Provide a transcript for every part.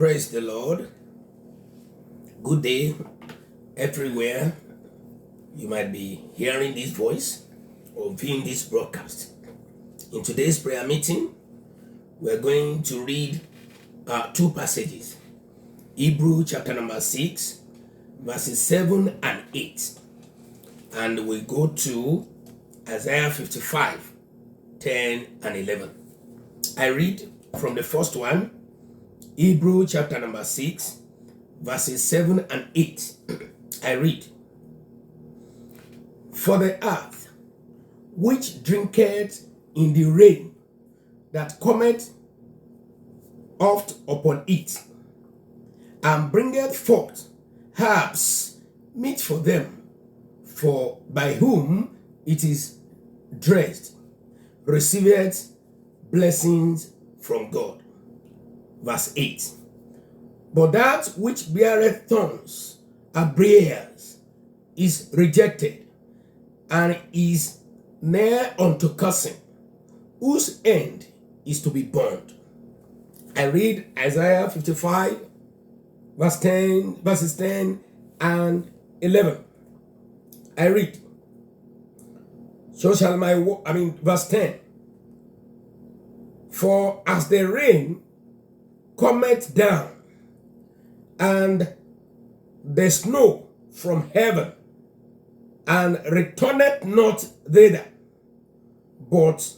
Praise the Lord. Good day everywhere you might be hearing this voice or viewing this broadcast. In today's prayer meeting, we're going to read two passages. Hebrew chapter number 6, verses 7 and 8. And we go to Isaiah 55, 10 and 11. I read from the first one, Hebrew chapter number 6, verses 7 and 8. I read, "For the earth, which drinketh in the rain that cometh oft upon it, and bringeth forth herbs meet for them, for by whom it is dressed, receiveth blessings from God." Verse 8. "But that which beareth thorns and briars is rejected, and is near unto cursing, whose end is to be burned." I read Isaiah 55, verses 10 and 11. I read, verse 10. "For as the rain cometh down, and the snow from heaven, and returneth not thither, but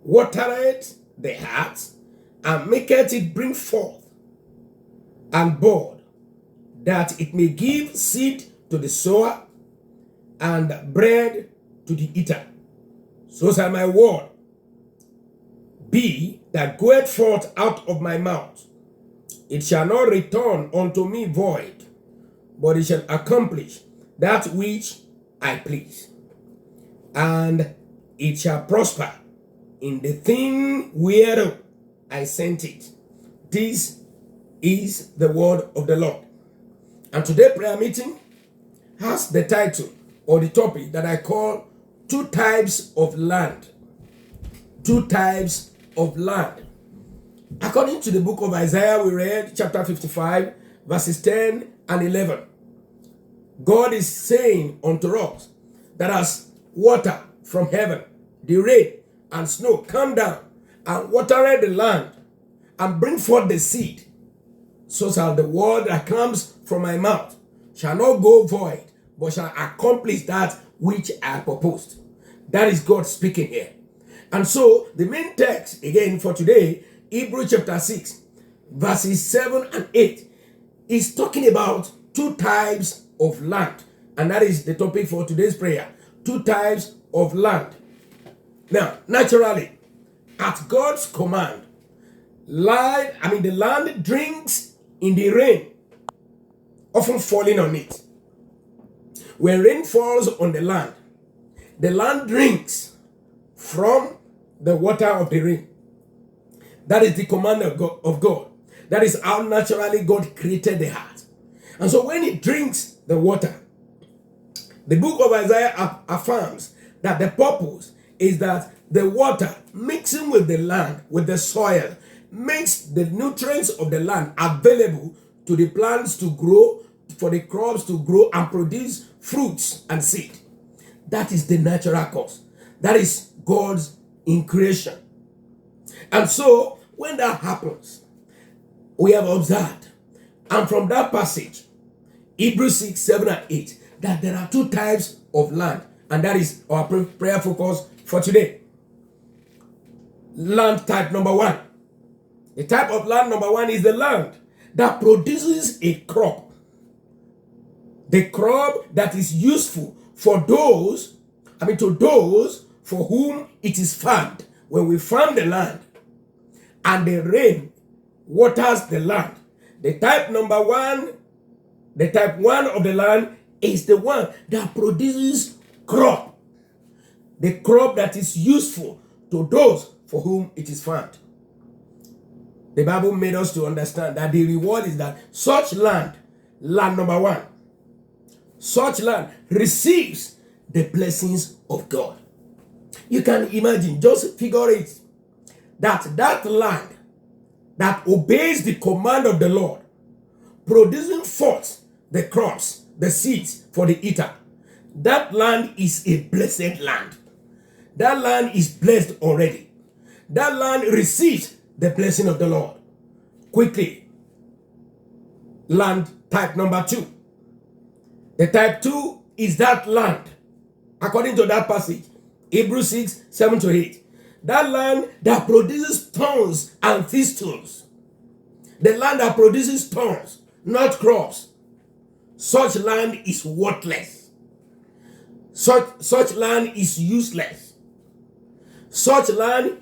watereth the heart, and maketh it bring forth and bud, that it may give seed to the sower, and bread to the eater. So shall my word be that goeth forth out of my mouth. It shall not return unto me void, but it shall accomplish that which I please, and it shall prosper in the thing whereof I sent it." This is the word of the Lord. And today's prayer meeting has the title or the topic that I call two types of land. Two types of land. According to the book of Isaiah, we read chapter 55, verses 10 and 11. God is saying unto us that as water from heaven, the rain and snow come down and water the land and bring forth the seed, so shall the word that comes from my mouth shall not go void, but shall accomplish that which I proposed. That is God speaking here. And so the main text again for today, Hebrew chapter 6, verses 7 and 8, is talking about two types of land. And that is the topic for today's prayer. Two types of land. Now, naturally, at God's command, the land drinks in the rain, often falling on it. When rain falls on the land drinks from the water of the rain. That is the command of God. That is how naturally God created the heart. And so when it drinks the water, the book of Isaiah affirms that the purpose is that the water mixing with the land, with the soil, makes the nutrients of the land available to the plants to grow, for the crops to grow and produce fruits and seed. That is the natural cause. That is God's in creation. And so when that happens, we have observed, and from that passage, Hebrews 6, 7 and 8, that there are two types of land, and that is our prayer focus for today. Land type number one. The type of land number one is the land that produces a crop. The crop that is useful for those for whom it is farmed. When we farm the land and the rain waters the land, the type one of the land is the one that produces crop. The crop that is useful to those for whom it is farmed. The Bible made us to understand that the reward is that such land number one, such land receives the blessings of God. You can imagine, just figure it, that land that obeys the command of the Lord, producing forth the crops, the seeds for the eater, that land is a blessed land. That land is blessed already. That land receives the blessing of the Lord. Quickly, land type number 2. The type 2 is that land, according to that passage, Hebrews 6, 7 to 8. That land that produces thorns and thistles. The land that produces thorns, not crops. Such land is worthless. Such land is useless. Such land